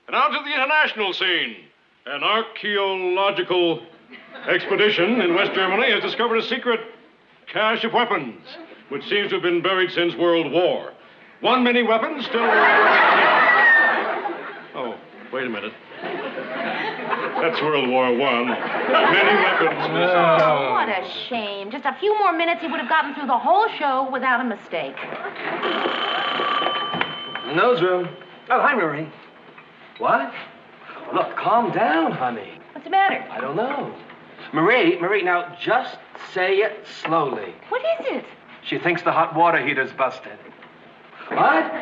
And on to the international scene. An archaeological expedition in West Germany has discovered a secret cache of weapons, which seems to have been buried since World War. One many weapons still... Oh, wait a minute. That's World War I. Many weapons. Oh, what a shame. Just a few more minutes, he would have gotten through the whole show without a mistake. Newsroom. Oh, hi, Marie. What? Look, calm down, honey. What's the matter? I don't know. Marie, now just say it slowly. What is it? She thinks the hot water heater's busted. What?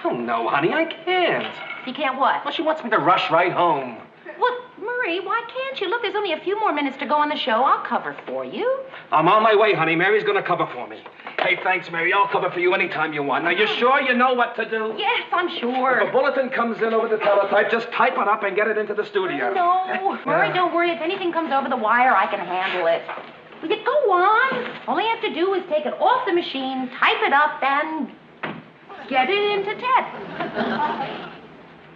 Oh, no, honey, I can't. You can't what? Well, she wants me to rush right home. Well, Marie, why can't you? Look, there's only a few more minutes to go on the show. I'll cover for you. I'm on my way, honey. Mary's gonna cover for me. Hey, thanks, Mary. I'll cover for you anytime you want. Now, you sure you know what to do? Yes, I'm sure. If a bulletin comes in over the teletype, just type it up and get it into the studio. No, Murray, don't worry. If anything comes over the wire, I can handle it. Will you go on? All I have to do is take it off the machine, type it up, and get it into Ted.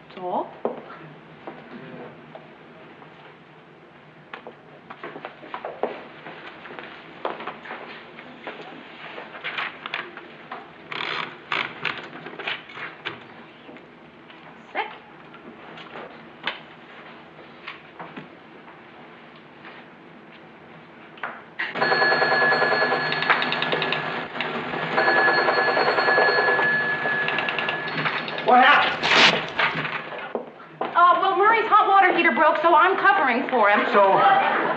That's all. What happened? Well, Murray's hot water heater broke, so I'm covering for him. So,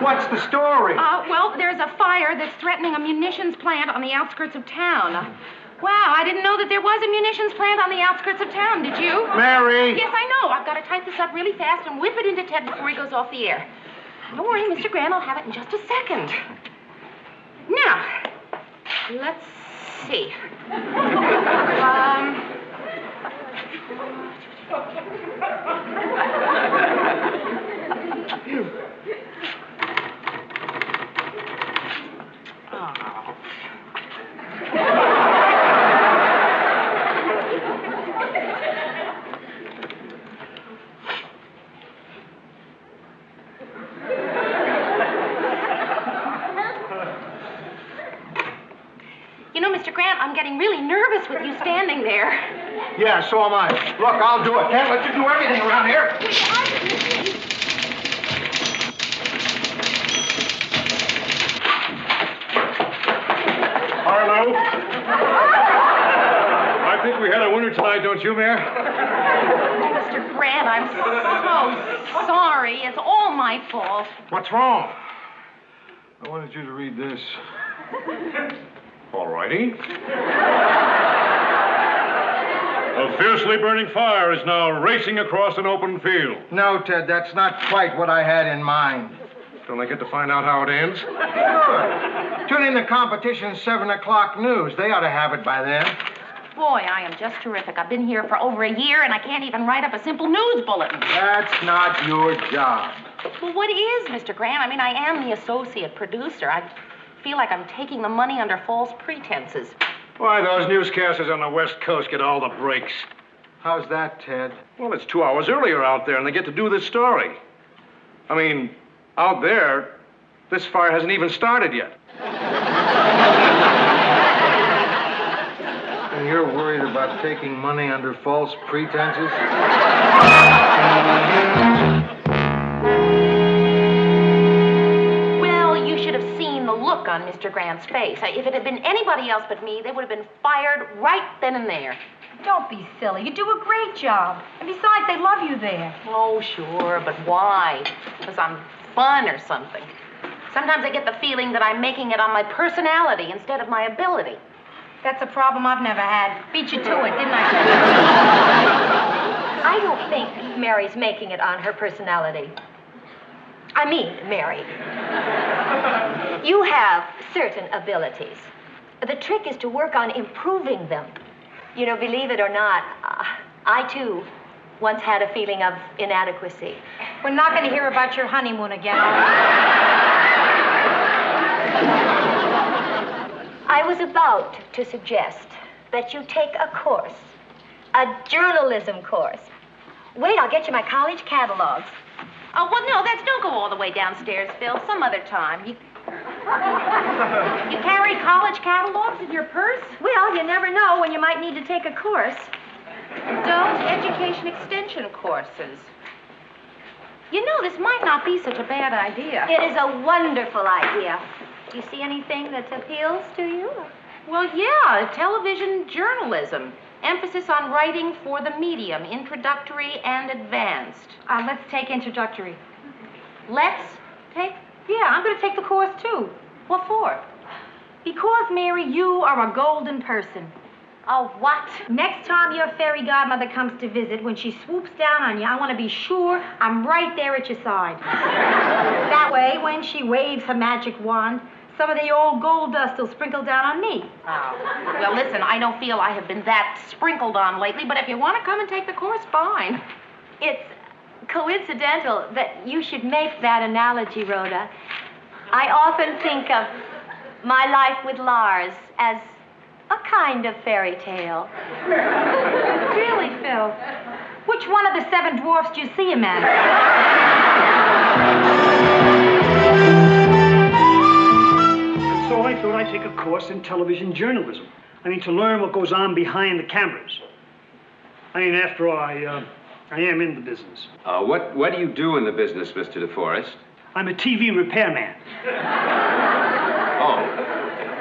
what's the story? Well, there's a fire that's threatening a munitions plant on the outskirts of town. Wow, I didn't know that there was a munitions plant on the outskirts of town, did you? Mary! Yes, I know. I've got to type this up really fast and whip it into Ted before he goes off the air. Don't worry, Mr. Grant, I'll have it in just a second. Now, let's see. You know, Mr. Grant, I'm getting really nervous with you standing there. Yeah, so am I. Look, I'll do it. Can't let you do everything around here. Harlow? I think we had a winner tonight, don't you, Mayor? Mr. Grant, I'm so sorry. It's all my fault. What's wrong? I wanted you to read this. All righty. A fiercely burning fire is now racing across an open field. No, Ted, that's not quite what I had in mind. Don't I get to find out how it ends? Sure. Tune in the competition's 7 o'clock news. They ought to have it by then. Boy, I am just terrific. I've been here for over a year, and I can't even write up a simple news bulletin. That's not your job. Well, what is, Mr. Grant? I mean, I am the associate producer. I feel like I'm taking the money under false pretenses. Why, those newscasters on the West Coast get all the breaks. How's that, Ted? Well, it's 2 hours earlier out there, and they get to do this story. I mean, out there, this fire hasn't even started yet. And you're worried about taking money under false pretenses? Well, you should have seen the look on Mr. Grant's face. If it had been anybody else but me, they would have been fired right then and there. Don't be silly. You do a great job. And besides, they love you there. Oh, sure, but why? Because I'm fun or something. Sometimes I get the feeling that I'm making it on my personality instead of my ability. That's a problem I've never had. Beat you to it, didn't I? I don't think Mary's making it on her personality. I mean, Mary. You have certain abilities. The trick is to work on improving them. You know, believe it or not, I, too, once had a feeling of inadequacy. We're not going to hear about your honeymoon again. I was about to suggest that you take a course, a journalism course. Wait, I'll get you my college catalogs. Oh, well, no, don't go all the way downstairs, Phil. Some other time. You carry college catalogs in your purse? Well, you never know when you might need to take a course. Adult education extension courses. You know, this might not be such a bad idea. It is a wonderful idea. Do you see anything that appeals to you? Well, yeah, television journalism. Emphasis on writing for the medium, introductory and advanced. Let's take introductory. Let's take? Yeah, I'm going to take the course, too. What for? Because, Mary, you are a golden person. Oh, what? Next time your fairy godmother comes to visit, when she swoops down on you, I want to be sure I'm right there at your side. That way, when she waves her magic wand, some of the old gold dust will sprinkle down on me. Oh. Well, listen, I don't feel I have been that sprinkled on lately, but if you want to come and take the course, fine. It's coincidental that you should make that analogy, Rhoda. I often think of my life with Lars as a kind of fairy tale. Really, Phil? Which one of the 7 dwarfs do you see him as? So I thought I'd take a course in television journalism. To learn what goes on behind the cameras. After all, I am in the business. What do you do in the business, Mr. DeForest? I'm a TV repairman. Oh,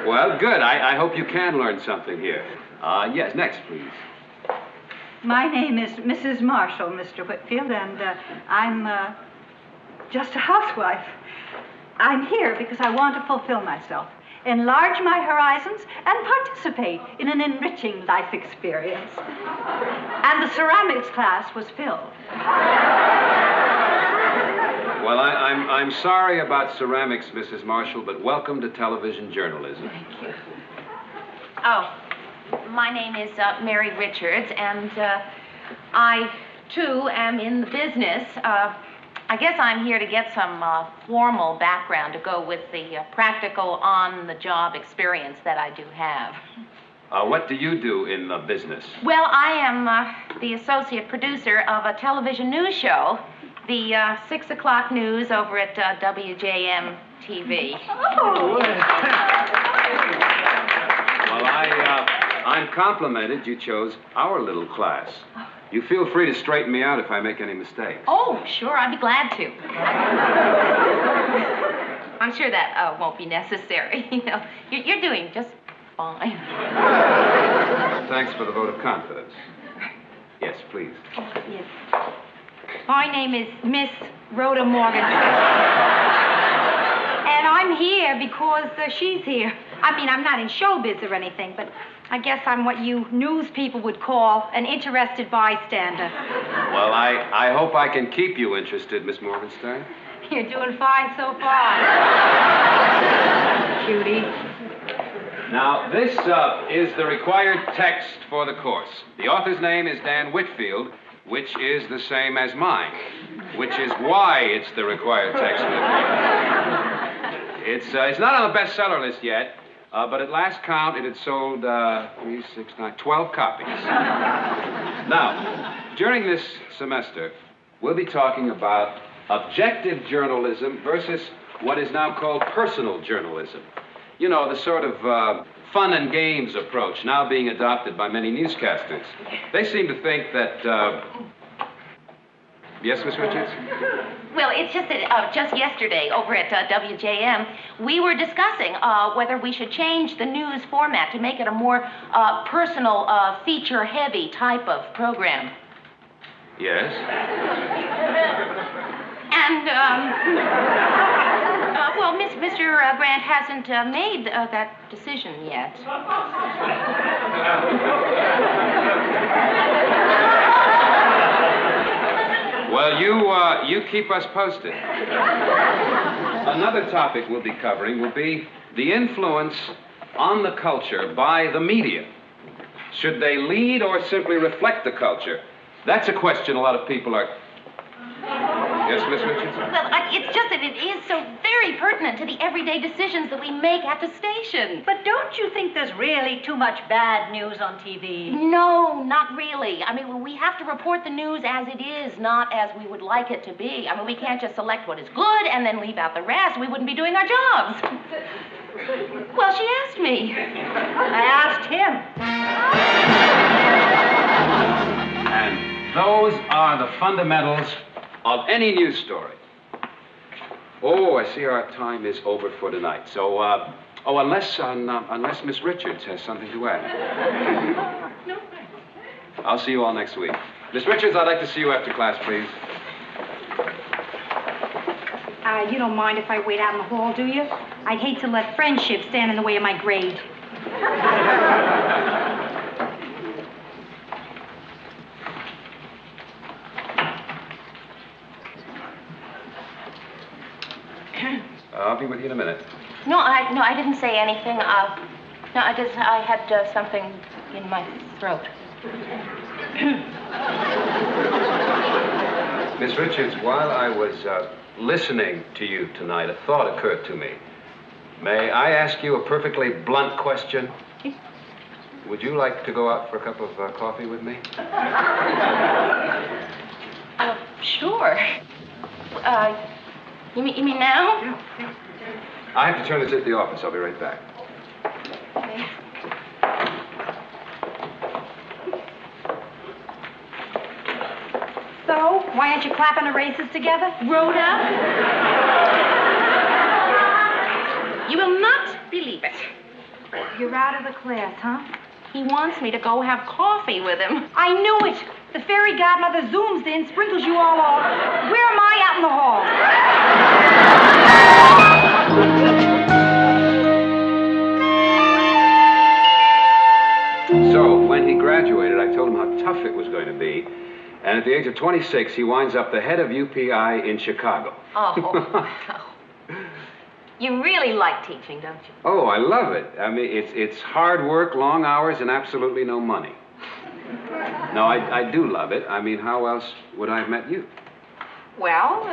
well, good. I hope you can learn something here. Yes, next, please. My name is Mrs. Marshall, Mr. Whitfield, and I'm just a housewife. I'm here because I want to fulfill myself, enlarge my horizons, and participate in an enriching life experience. And the ceramics class was filled. Well, I'm sorry about ceramics, Mrs. Marshall, but welcome to television journalism. Thank you. Oh, my name is Mary Richards, and I, too, am in the business. I guess I'm here to get some formal background to go with the practical on-the-job experience that I do have. What do you do in the business? Well, I am the associate producer of a television news show, the 6 o'clock news over at WJM-TV. Oh! Well, I'm complimented you chose our little class. You feel free to straighten me out if I make any mistakes. Oh, sure, I'd be glad to. I'm sure that won't be necessary. You're doing just fine. Thanks for the vote of confidence. Yes, please. Yes. My name is Miss Rhoda Morgenstern. And I'm here because she's here. I'm not in showbiz or anything, but I guess I'm what you news people would call an interested bystander. Well, I hope I can keep you interested, Miss Morgenstern. You're doing fine so far. Cutie. Now, this is the required text for the course. The author's name is Dan Whitfield, which is the same as mine, which is why it's the required text for the course. It's not on the bestseller list yet, but at last count, it had sold 3, 6, 9, 12 copies. Now, during this semester, we'll be talking about objective journalism versus what is now called personal journalism. You know, the sort of fun and games approach now being adopted by many newscasters. They seem to think that... Yes, Miss Richards? Well, it's just that just yesterday over at WJM, we were discussing whether we should change the news format to make it a more personal, feature-heavy type of program. Yes? And, well, Mr. Grant hasn't made that decision yet. Well, you keep us posted. Another topic we'll be covering will be the influence on the culture by the media. Should they lead or simply reflect the culture? That's a question a lot of people are... Yes, Miss Richards? Well, it's It's just that it is so very pertinent to the everyday decisions that we make at the station. But don't you think there's really too much bad news on TV? No, not really. I mean, we have to report the news as it is, not as we would like it to be. I mean, we can't just select what is good and then leave out the rest. We wouldn't be doing our jobs. Well, she asked me. I asked him. And those are the fundamentals of any news story. Oh, I see our time is over for tonight. So, unless Miss Richards has something to add. No. I'll see you all next week. Miss Richards, I'd like to see you after class, please. You don't mind if I wait out in the hall, do you? I'd hate to let friendship stand in the way of my grade. I'll be with you in a minute. No, I didn't say anything. I had something in my throat. Miss Richards, while I was listening to you tonight, a thought occurred to me. May I ask you a perfectly blunt question? Would you like to go out for a cup of coffee with me? Sure. You mean now? Yeah. I have to turn this at the office. I'll be right back. Okay. So, why aren't you clapping the races together? Rhoda? You will not believe it. You're out of the class, huh? He wants me to go have coffee with him. I knew it. The fairy godmother zooms in, sprinkles you all off. Where am I out in the hall? So, when he graduated, I told him how tough it was going to be. And at the age of 26, he winds up the head of UPI in Chicago. Oh. You really like teaching, don't you? Oh, I love it. I mean, it's hard work, long hours, and absolutely no money. No, I do love it. I mean, how else would I have met you? Well,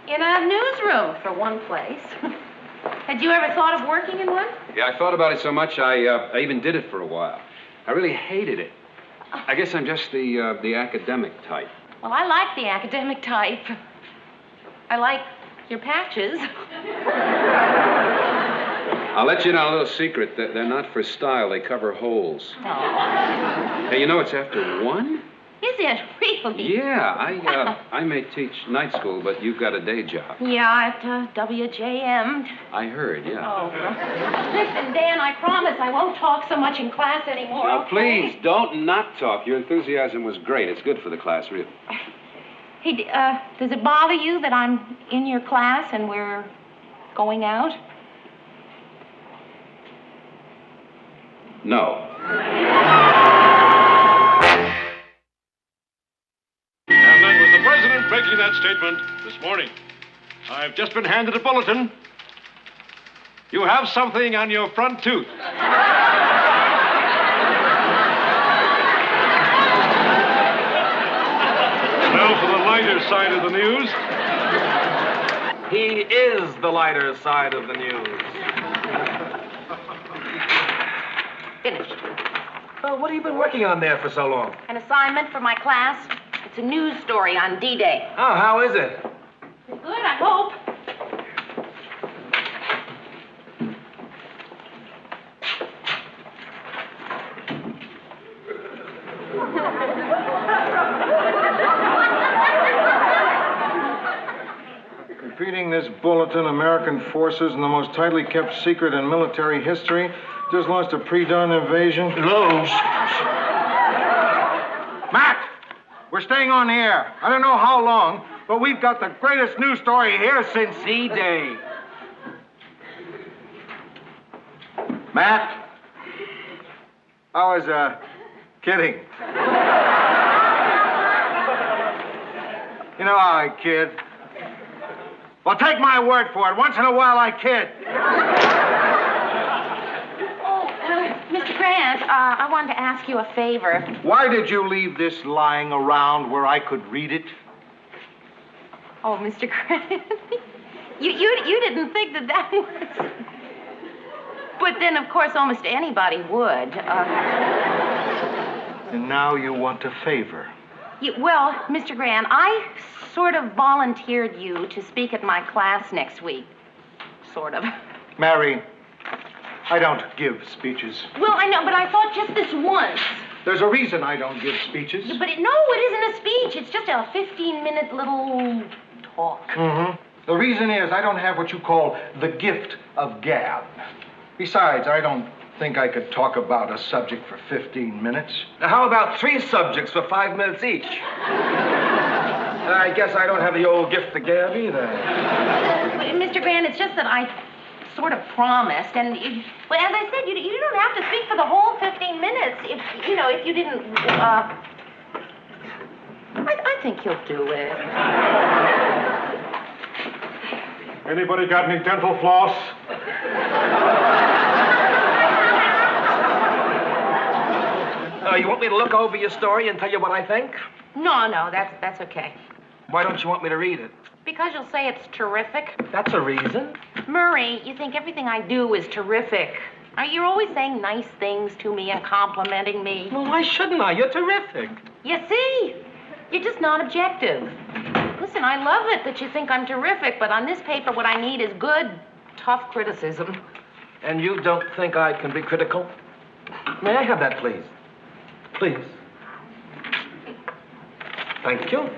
in a newsroom, for one place. Had you ever thought of working in one? Yeah, I thought about it so much, I even did it for a while. I really hated it. I guess I'm just the academic type. Well, I like the academic type. I like your patches. I'll let you know a little secret. They're not for style. They cover holes. Oh. Hey, you know it's after 1? Is it really? Yeah, I may teach night school, but you've got a day job. Yeah, at WJM. I heard, yeah. Oh. Listen, Dan, I promise I won't talk so much in class anymore. Now, okay? please, don't not talk. Your enthusiasm was great. It's good for the class, really. Hey, does it bother you that I'm in your class and we're going out? No. And that was the president making that statement this morning. I've just been handed a bulletin. You have something on your front tooth. Now for the lighter side of the news. He is the lighter side of the news. Finished. Oh, what have you been working on there for so long? An assignment for my class. It's a news story on D-Day. Oh, how is it? Good, I hope. Repeating this bulletin, American forces in the most tightly kept secret in military history just launched a pre-dawn invasion. Hello? Matt, we're staying on the air. I don't know how long, but we've got the greatest news story here since D-Day. Matt? I was, kidding. You know how I kid. Well, take my word for it. Once in a while, I kid. Mr. Grant, I wanted to ask you a favor. Why did you leave this lying around where I could read it? Oh, Mr. Grant, you didn't think that was... But then, of course, almost anybody would. And now you want a favor. Well, Mr. Grant, I sort of volunteered you to speak at my class next week. Sort of. Mary, I don't give speeches. Well, I know, but I thought just this once. There's a reason I don't give speeches. But it isn't a speech. It's just a 15-minute little talk. Mm-hmm. The reason is I don't have what you call the gift of gab. Besides, I don't think I could talk about a subject for 15 minutes. Now, how about 3 subjects for 5 minutes each? I guess I don't have the old gift of gab either. Mr. Grant, it's just that I sort of promised, and well, as I said, you don't have to speak for the whole 15 minutes. If you didn't, I think you'll do it. Anybody got any dental floss? You want me to look over your story and tell you what I think? No, that's okay. Why don't you want me to read it? Because you'll say it's terrific. That's a reason. Murray, you think everything I do is terrific. You're always saying nice things to me and complimenting me. Well, why shouldn't I? You're terrific. You see? You're just not objective. Listen, I love it that you think I'm terrific, but on this paper, what I need is good, tough criticism. And you don't think I can be critical? May I have that, please? Please. Thank you.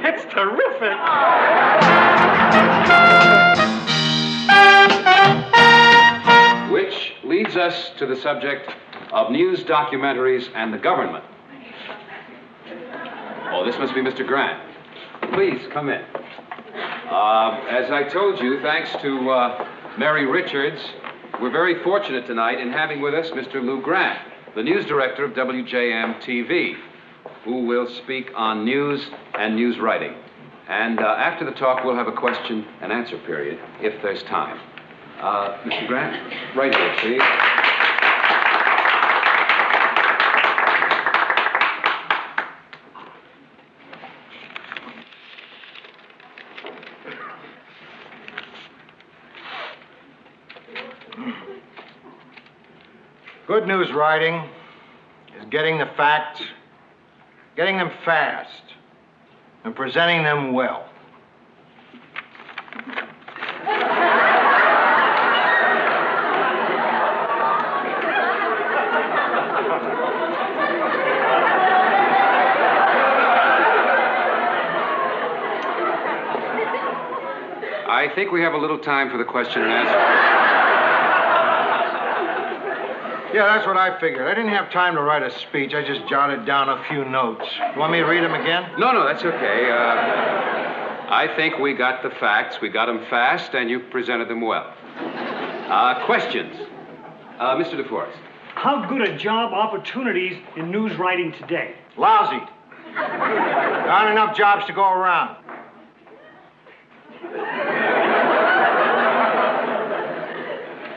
It's terrific. Which leads us to the subject of news documentaries and the government. Oh, this must be Mr. Grant. Please, come in. As I told you, thanks to Mary Richards, we're very fortunate tonight in having with us Mr. Lou Grant, the news director of WJM-TV, who will speak on news and news writing. And after the talk, we'll have a question and answer period, if there's time. Mr. Grant, right here, please. Good news writing is getting the facts, getting them fast, and presenting them well. I think we have a little time for the question and answer. Yeah, that's what I figured. I didn't have time to write a speech. I just jotted down a few notes. You want me to read them again? No, that's okay. I think we got the facts. We got them fast, and you presented them well. Questions? Mr. DeForest. How good are job opportunities in news writing today? Lousy. There aren't enough jobs to go around.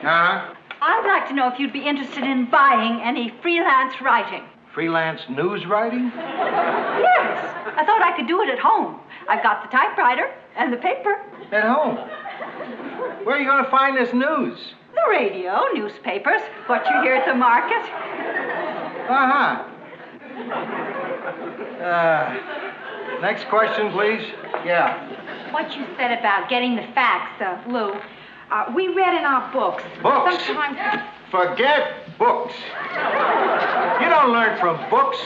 Uh-huh. I'd like to know if you'd be interested in buying any freelance writing. Freelance news writing? Yes. I thought I could do it at home. I've got the typewriter and the paper. At home? Where are you going to find this news? The radio, newspapers, what you hear at the market. Uh-huh. Next question, please. Yeah. What you said about getting the facts, Lou, we read in our books. Books? Sometimes... Forget books. You don't learn from books.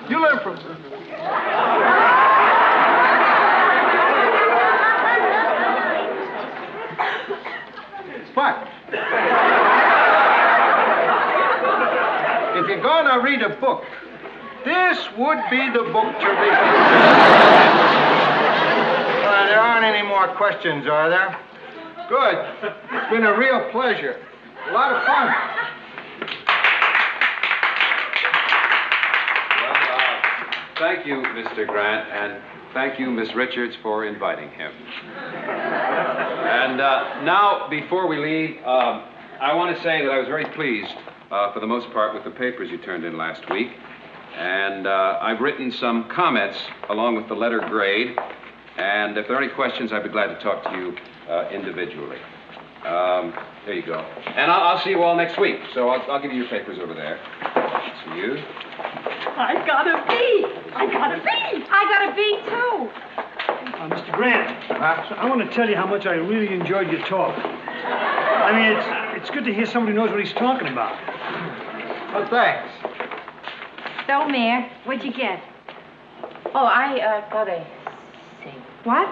You learn from... What? If you're going to read a book, this would be the book to read. There aren't any more questions, are there? Good. It's been a real pleasure. A lot of fun. Thank you, Mr. Grant, and thank you, Miss Richards, for inviting him. And now, before we leave, I want to say that I was very pleased, for the most part, with the papers you turned in last week. And I've written some comments along with the letter grade. And if there are any questions, I'd be glad to talk to you individually. There you go. And I'll see you all next week. So I'll give you your papers over there. See you. I got a B. I got a B. I got a B, too. Mr. Grant, I want to tell you how much I really enjoyed your talk. I mean, it's good to hear somebody who knows what he's talking about. Oh, thanks. So, Mayor, what'd you get? Oh, I got a C. What?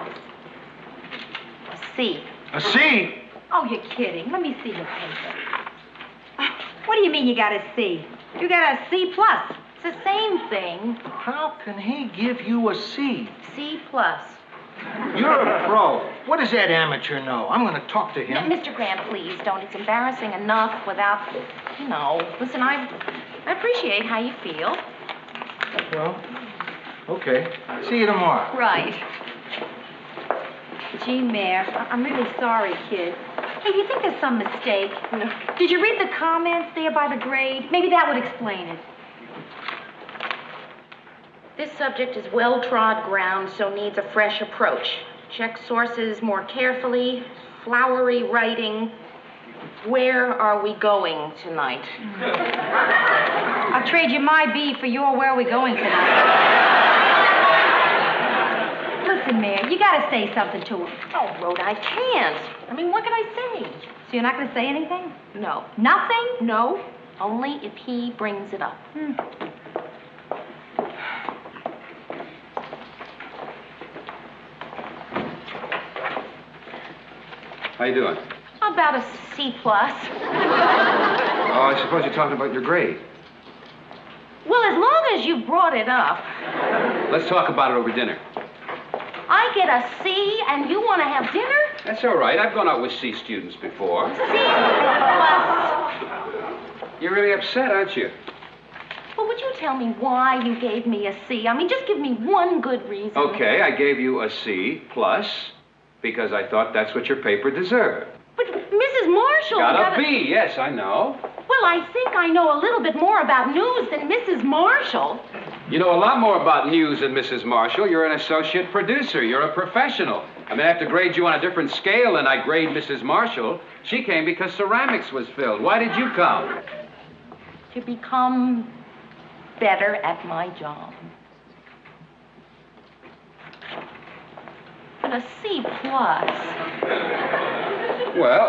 A C. A C? Oh, you're kidding. Let me see your paper. What do you mean you got a C? You got a C plus. It's the same thing. How can he give you a C? C plus. You're a pro. What does that amateur know? I'm going to talk to him. Mr. Grant, please don't. It's embarrassing enough without, Listen, I appreciate how you feel. Well, okay. See you tomorrow. Right. Gee, Mayor, I'm really sorry, kid. Hey, do you think there's some mistake? No. Did you read the comments there by the grade? Maybe that would explain it. This subject is well-trod ground, so needs a fresh approach. Check sources more carefully. Flowery writing. Where are we going tonight? I'll trade you my B for your where are we going tonight. Listen, Mayor, you gotta say something to him. Oh, Rhoda, I can't. I mean, what can I say? So you're not gonna say anything? No. Nothing? No, only if he brings it up. How you doing? About a C plus. Oh, I suppose you're talking about your grade. Well, as long as you brought it up. Let's talk about it over dinner. I get a C and you want to have dinner? That's all right. I've gone out with C students before. C plus. You're really upset, aren't you? Well, would you tell me why you gave me a C? I mean, just give me one good reason. Okay, I gave you a C plus because I thought that's what your paper deserved. But Mrs. Marshall Got a B, yes, I know. Well, I think I know a little bit more about news than Mrs. Marshall. You know a lot more about news than Mrs. Marshall. You're an associate producer. You're a professional. I mean, I have to grade you on a different scale than I grade Mrs. Marshall. She came because ceramics was filled. Why did you come? To become better at my job. But a C plus. Well,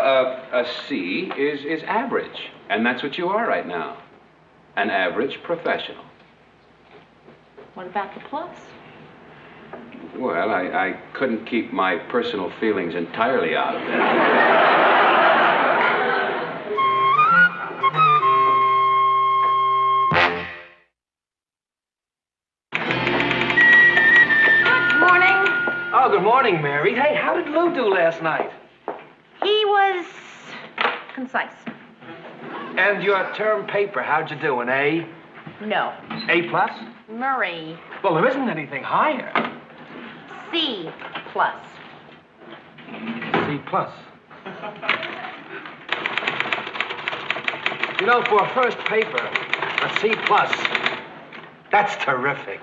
a C is average, and that's what you are right now. An average professional. What about the plus? Well, I couldn't keep my personal feelings entirely out of it. Good morning. Oh, good morning, Mary. Hey, how did Lou do last night? He was concise. And your term paper, how'd you do, an A? No. A plus? Murray. Well, there isn't anything higher. C plus. C plus. You know, for a first paper, a C plus, that's terrific.